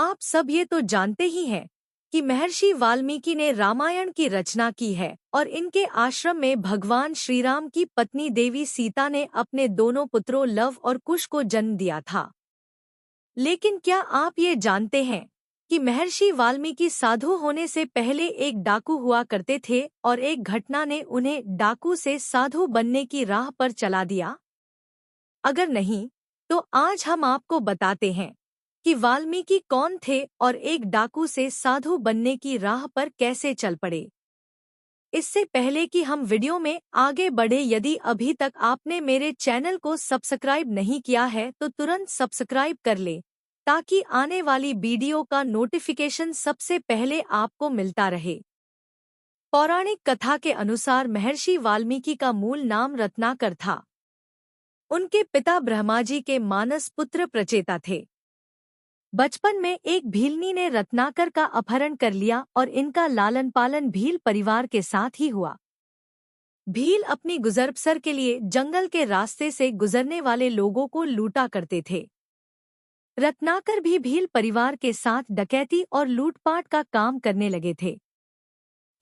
आप सब ये तो जानते ही हैं कि महर्षि वाल्मीकि ने रामायण की रचना की है और इनके आश्रम में भगवान श्री राम की पत्नी देवी सीता ने अपने दोनों पुत्रों लव और कुश को जन्म दिया था। लेकिन क्या आप ये जानते हैं कि महर्षि वाल्मीकि साधु होने से पहले एक डाकू हुआ करते थे और एक घटना ने उन्हें डाकू से साधु बनने की राह पर चला दिया? अगर नहीं, तो आज हम आपको बताते हैं कि वाल्मीकि कौन थे और एक डाकू से साधु बनने की राह पर कैसे चल पड़े। इससे पहले कि हम वीडियो में आगे बढ़े, यदि अभी तक आपने मेरे चैनल को सब्सक्राइब नहीं किया है तो तुरंत सब्सक्राइब कर ले, ताकि आने वाली वीडियो का नोटिफिकेशन सबसे पहले आपको मिलता रहे। पौराणिक कथा के अनुसार महर्षि वाल्मीकि का मूल नाम रत्नाकर था। उनके पिता ब्रह्माजी के मानस पुत्र प्रचेता थे। बचपन में एक भीलनी ने रत्नाकर का अपहरण कर लिया और इनका लालन पालन भील परिवार के साथ ही हुआ। भील अपनी गुजर-बसर के लिए जंगल के रास्ते से गुजरने वाले लोगों को लूटा करते थे। रत्नाकर भी भील परिवार के साथ डकैती और लूटपाट का काम करने लगे थे।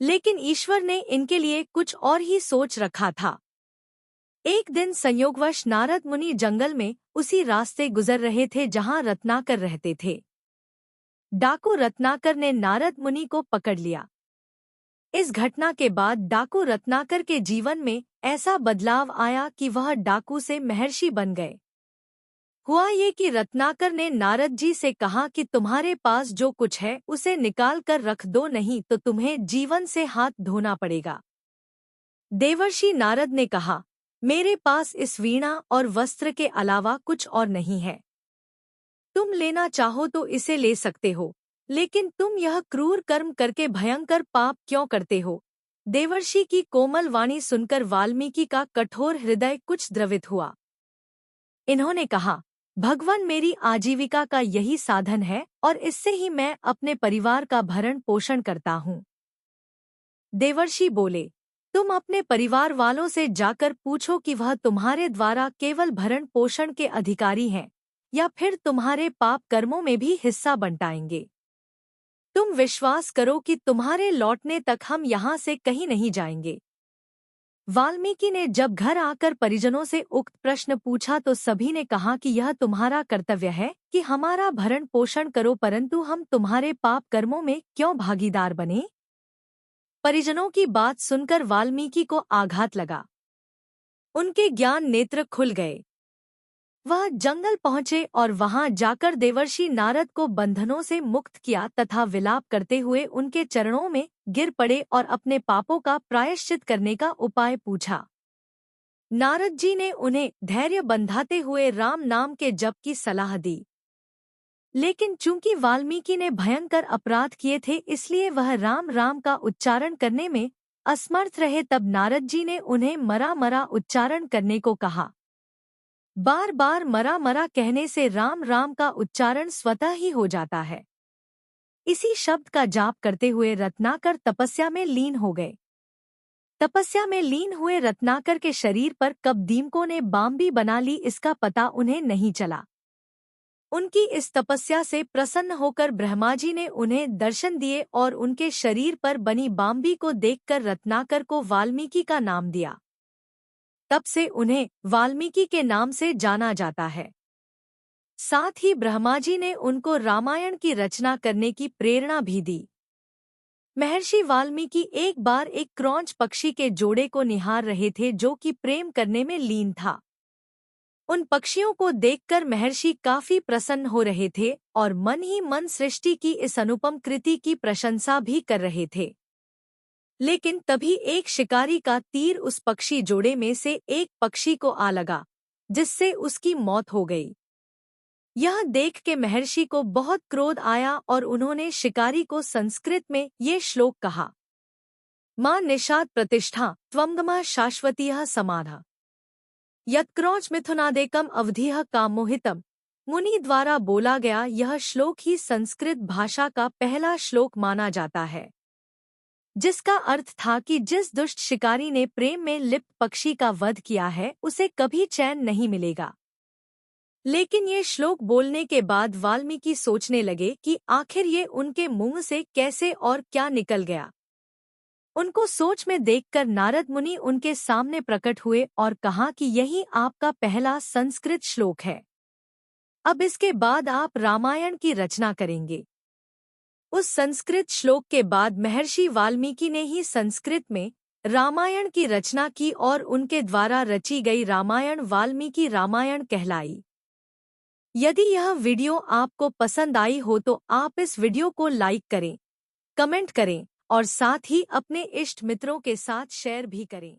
लेकिन ईश्वर ने इनके लिए कुछ और ही सोच रखा था। एक दिन संयोगवश नारद मुनि जंगल में उसी रास्ते गुजर रहे थे जहां रत्नाकर रहते थे। डाकू रत्नाकर ने नारद मुनि को पकड़ लिया। इस घटना के बाद डाकू रत्नाकर के जीवन में ऐसा बदलाव आया कि वह डाकू से महर्षि बन गए। हुआ ये कि रत्नाकर ने नारद जी से कहा कि तुम्हारे पास जो कुछ है उसे निकाल कर रख दो, नहीं तो तुम्हें जीवन से हाथ धोना पड़ेगा। देवर्षि नारद ने कहा, मेरे पास इस वीणा और वस्त्र के अलावा कुछ और नहीं है। तुम लेना चाहो तो इसे ले सकते हो, लेकिन तुम यह क्रूर कर्म करके भयंकर पाप क्यों करते हो? देवर्षि की कोमल वाणी सुनकर वाल्मीकि का कठोर हृदय कुछ द्रवित हुआ। इन्होंने कहा, भगवान, मेरी आजीविका का यही साधन है और इससे ही मैं अपने परिवार का भरण पोषण करता हूँ। देवर्षि बोले, तुम अपने परिवार वालों से जाकर पूछो कि वह तुम्हारे द्वारा केवल भरण पोषण के अधिकारी हैं या फिर तुम्हारे पाप कर्मों में भी हिस्सा बंटाएंगे। तुम विश्वास करो कि तुम्हारे लौटने तक हम यहाँ से कहीं नहीं जाएंगे। वाल्मीकि ने जब घर आकर परिजनों से उक्त प्रश्न पूछा तो सभी ने कहा कि यह तुम्हारा कर्तव्य है कि हमारा भरण पोषण करो, परंतु हम तुम्हारे पाप कर्मों में क्यों भागीदार बने? परिजनों की बात सुनकर वाल्मीकि को आघात लगा। उनके ज्ञान नेत्र खुल गए। वह जंगल पहुंचे और वहां जाकर देवर्षि नारद को बंधनों से मुक्त किया तथा विलाप करते हुए उनके चरणों में गिर पड़े और अपने पापों का प्रायश्चित करने का उपाय पूछा। नारद जी ने उन्हें धैर्य बंधाते हुए राम नाम के जप की सलाह दी। लेकिन चूंकि वाल्मीकि ने भयंकर अपराध किए थे, इसलिए वह राम राम का उच्चारण करने में असमर्थ रहे। तब नारद जी ने उन्हें मरा मरा उच्चारण करने को कहा। बार बार मरा मरा कहने से राम राम का उच्चारण स्वतः ही हो जाता है। इसी शब्द का जाप करते हुए रत्नाकर तपस्या में लीन हो गए। तपस्या में लीन हुए रत्नाकर के शरीर पर कब दीमकों ने बाम्बी बना ली, इसका पता उन्हें नहीं चला। उनकी इस तपस्या से प्रसन्न होकर ब्रह्माजी ने उन्हें दर्शन दिए और उनके शरीर पर बनी बाम्बी को देखकर रत्नाकर को वाल्मीकि का नाम दिया। तब से उन्हें वाल्मीकि के नाम से जाना जाता है। साथ ही ब्रह्माजी ने उनको रामायण की रचना करने की प्रेरणा भी दी। महर्षि वाल्मीकि एक बार एक क्रौंच पक्षी के जोड़े को निहार रहे थे जो कि प्रेम करने में लीन था। उन पक्षियों को देखकर महर्षि काफी प्रसन्न हो रहे थे और मन ही मन सृष्टि की इस अनुपम कृति की प्रशंसा भी कर रहे थे। लेकिन तभी एक शिकारी का तीर उस पक्षी जोड़े में से एक पक्षी को आ लगा, जिससे उसकी मौत हो गई। यह देख के महर्षि को बहुत क्रोध आया और उन्होंने शिकारी को संस्कृत में ये श्लोक कहा, मां निषाद प्रतिष्ठा त्वंगमा शाश्वतीयः समाधा यत्क्रौच मिथुनादेकम अवधिः कामोहितम। मुनि द्वारा बोला गया यह श्लोक ही संस्कृत भाषा का पहला श्लोक माना जाता है, जिसका अर्थ था कि जिस दुष्ट शिकारी ने प्रेम में लिप्त पक्षी का वध किया है उसे कभी चैन नहीं मिलेगा। लेकिन ये श्लोक बोलने के बाद वाल्मीकि सोचने लगे कि आखिर ये उनके मुंह से कैसे और क्या निकल गया। उनको सोच में देखकर नारद मुनि उनके सामने प्रकट हुए और कहा कि यही आपका पहला संस्कृत श्लोक है। अब इसके बाद आप रामायण की रचना करेंगे। उस संस्कृत श्लोक के बाद महर्षि वाल्मीकि ने ही संस्कृत में रामायण की रचना की और उनके द्वारा रची गई रामायण वाल्मीकि रामायण कहलाई। यदि यह वीडियो आपको पसंद आई हो तो आप इस वीडियो को लाइक करें, कमेंट करें और साथ ही अपने इष्ट मित्रों के साथ शेयर भी करें।